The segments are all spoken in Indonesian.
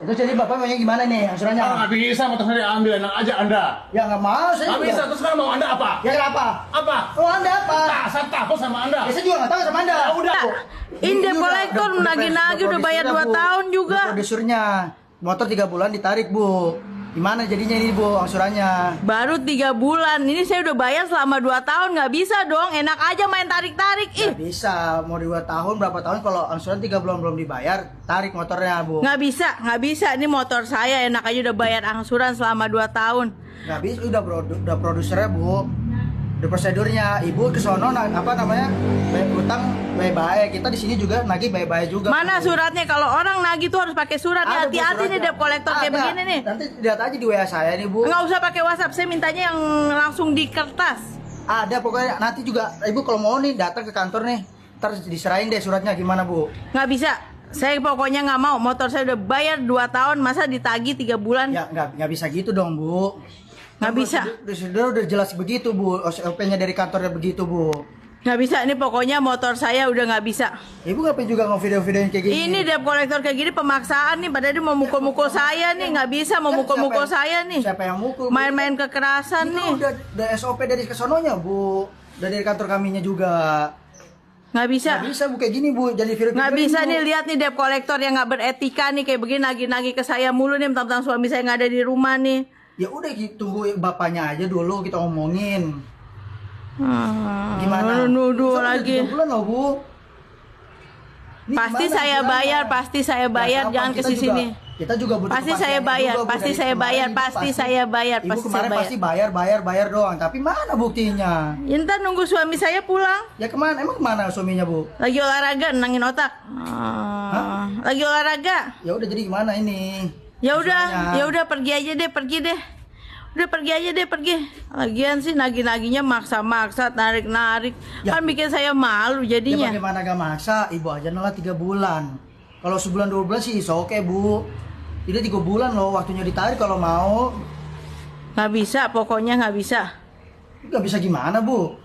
Itu jadi bapak maunya gimana nih angsurannya? Nggak bisa, motor saya diambil, enak aja Anda. Ya nggak mau, saya Nggak juga. bisa, terus sekarang mau Anda apa? Ya kenapa? Apa? Oh anda apa? Nah, saya takut sama Anda. Ya saya juga nggak tahu sama anda. Ya udah. Ini Inde udah- kolektor udah nagih-nagih udah bayar 2 tahun juga. Udah produsernya. Motor 3 bulan ditarik bu. Gimana jadinya ini bu angsurannya? Baru 3 bulan. Ini saya udah bayar selama 2 tahun. Nggak bisa dong. Enak aja main tarik-tarik. Ih, Nggak bisa, mau 2 tahun berapa tahun kalau angsuran 3 bulan belum dibayar, tarik motornya bu. nggak bisa, nggak bisa. Ini motor saya enak aja udah bayar angsuran selama 2 tahun. Nggak bisa, udah produsernya bu. Udah prosedurnya, ibu ke sono apa namanya utang baik-baik. Kita di sini juga nagih baik-baik juga. Mana Bu. suratnya? Kalau orang nagih tuh harus pakai surat. Ada, Nih, Bu, hati-hati nih suratnya. debt kolektor kayak Ada. begini nih. Nanti lihat aja di WA saya nih bu. Nggak usah pakai WhatsApp. Saya mintanya yang langsung di kertas. Ada pokoknya nanti juga ibu kalau mau nih datang ke kantor nih, ntar diserahin deh suratnya gimana bu. Nggak bisa. Saya pokoknya nggak mau. Motor saya udah bayar 2 tahun. Masa ditagih 3 bulan? Ya nggak bisa gitu dong bu. Nggak bisa. Udah jelas begitu bu. OSLP-nya dari kantornya begitu bu. Nggak bisa. Ini pokoknya motor saya udah nggak bisa. Ibu ngapain juga nge-video-videoin kayak gini? Ini debt kolektor kayak gini pemaksaan nih. Padahal dia mau mukul-mukul saya nih. Nggak bisa mau Kan mukul-mukul siapa saya nih. Siapa yang mukul? Bu? Main-main kekerasan Ini nih. udah SOP dari kesononya bu. Udah dari kantor kaminya juga. Nggak bisa. Nggak bisa bu kayak gini bu. Jadi video Nggak bisa nih, lihat nih debt kolektor yang nggak beretika nih kayak begini nagih-nagih ke saya mulu nih tentang suami saya nggak ada di rumah nih. Ya udah tunggu bapaknya aja dulu kita omongin. Gimana? Nuduh Soalnya udah lagi. 3 bulan loh bu. Ini Pasti gimana saya angsurannya? bayar, pasti saya bayar. Ya, Jangan kita ke sini. Kita juga butuh Pasti kepastian saya bayar, juga, Bu. pasti Dari saya kemarin bayar, Ibu pasti saya bayar, Ibu pasti kemarin saya pasti bayar doang. Tapi mana buktinya? Ya, ntar nunggu suami saya pulang. Ya kemana? Emang kemana suaminya bu? Lagi olahraga, nenangin otak. Lagi olahraga. Ya udah jadi gimana ini? Ya udah, Angsurannya. ya udah pergi aja deh, pergi deh. Udah pergi aja deh, pergi. Lagian sih nagih-nagihnya maksa-maksa, narik-narik. Ya. Kan bikin saya malu Ya jadinya. bagaimana gak maksa? Ibu aja nolak 3 bulan. Kalau sebulan 2 bulan sih oke bu. Jadi 3 bulan loh waktunya ditarik kalau mau. Nggak bisa, pokoknya nggak bisa. Gak bisa gimana bu?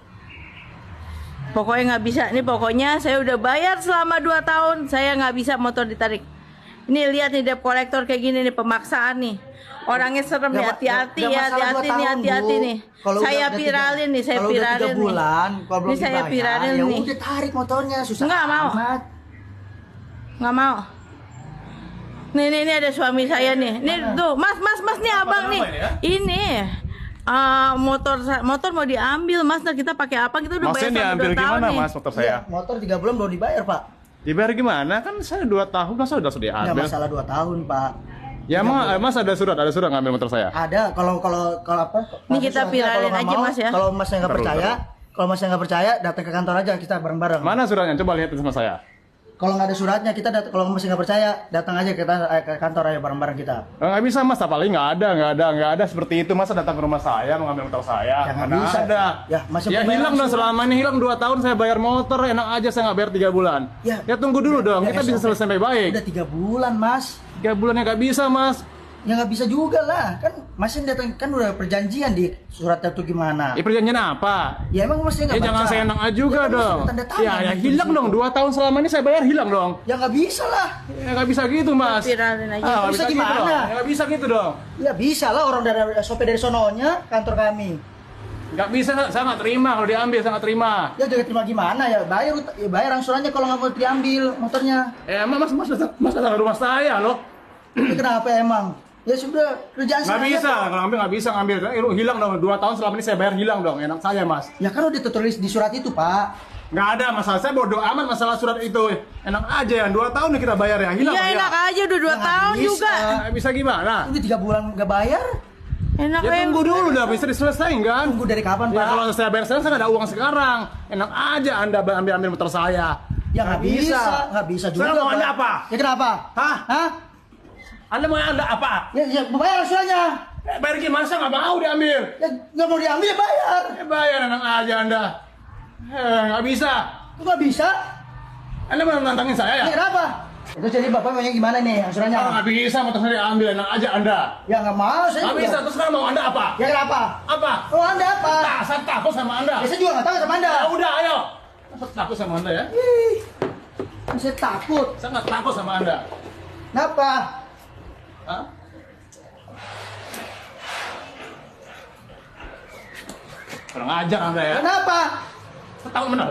Pokoknya nggak bisa. Ini pokoknya saya udah bayar selama 2 tahun. Saya nggak bisa motor ditarik. Ini lihat nih debt kolektor kayak gini nih, pemaksaan nih. Orangnya serem nih, hati-hati Gak ya, masalah 2 hati-hati nih, tahun, hati-hati Bu. nih. Kalau Saya udah viralin nih, saya kalau udah viralin 3 bulan, nih. kalau belum Ini saya dibayar, viralin ya nih. udah tarik motornya, susah Nggak mau. amat. Nggak mau. Nih ada suami saya nih. Nih tuh, mas nih abang nih. ini ya? Ini motor mau diambil mas. Nah kita pakai apa? Kita udah bayar Maksudnya selama diambil 2 tahun gimana nih. mas motor Ya, saya? motor 3 bulan belum dibayar pak. Dibayar gimana? Kan saya 2 tahun, masa udah sudah Nggak diambil? masalah 2 tahun pak. Ya 3 emang bulan. mas ada surat ngambil motor saya? Ada kalau apa? Ini kita suratnya, viralin kalau nggak aja, mau, Mas, ya. Kalau masnya nggak Perlu, percaya, kalau masnya nggak percaya datang ke kantor aja kita bareng-bareng. Mana suratnya? Coba lihat sama saya. Kalau nggak ada suratnya kita kalau masih nggak percaya datang aja ke kantor aja bareng-bareng kita. Nggak bisa mas, paling nggak ada seperti itu. Masa datang ke rumah saya mengambil motor saya? Ya, nggak Mana bisa. ada. Ya, masih Ya pembayaran hilang dong, surat. selama ini hilang 2 tahun saya bayar motor, enak aja saya nggak bayar 3 bulan. Ya tunggu dulu dong, Ya, kita bisa SOP. selesai baik-baik. Udah 3 bulan mas. 3 bulannya nggak bisa mas. Ya nggak bisa juga lah, kan masih datang kan udah perjanjian di suratnya tuh gimana? Ya perjanjian apa? Ya emang masih nggak Ya baca. jangan saya enak juga kan dong. masih tanda tangan Ya di hilang situ. dong, 2 tahun selama ini saya bayar hilang dong. Ya nggak bisa lah. Ya nggak bisa gitu mas. Viralin aja. Nggak Bisa gitu gimana? dong. Ya, nggak bisa gitu dong. Ya bisa lah orang dari SOP dari sononya kantor kami. Nggak bisa, saya nggak terima kalau diambil, saya nggak terima. Ya jangan terima gimana ya bayar angsurannya kalau nggak mau diambil motornya. Emang mas datang ke rumah saya loh. Ya, kenapa emang? Ya sudah kerjaan Nggak saya bisa, kok. kalau nggak bisa ngambil. Hilang dong, 2 tahun selama ini saya bayar hilang dong, enak saya mas. Ya kan udah tertulis di surat itu pak. Nggak ada masalah, saya bodo amat masalah surat itu. Enak aja ya, 2 tahun nih kita bayar ya, hilang Iya ya. enak aja udah 2 Ya, nggak tahun bisa. juga. Nggak bisa gimana? Udah 3 bulan nggak bayar. Enak Ya tunggu dulu, udah bisa diselesain kan? Tunggu dari kapan Ya pak? kalau saya bayar sekarang, saya nggak ada uang sekarang. Enak aja Anda ambil motor saya. Ya nggak bisa juga. Sekarang mau Pak. Anda apa? Ya kenapa? Hah? Hah? Anda mau Anda apa? Ya bayar angsurannya. Bayar gimana? Saya nggak mau diambil. Ya nggak mau diambil ya bayar. Bayar enak aja Anda. Nggak bisa. Kok nggak bisa? Anda mau nantangin saya ya? Ya kenapa? Itu jadi bapak maunya gimana nih angsurannya? Nggak bisa, motor saya diambil, enak aja Anda. Ya nggak mau saya Nggak juga. bisa, terus sekarang mau Anda apa? Ya kenapa? Apa? Oh anda apa? Nah, saya takut sama Anda. Ya saya juga nggak tahu sama anda. Ya udah, ayo. Saya takut sama Anda ya. Ih, saya takut. Saya nggak takut sama Anda. Kenapa? Hah? Kurang ajar Anda ya. Kenapa? Tahu benar.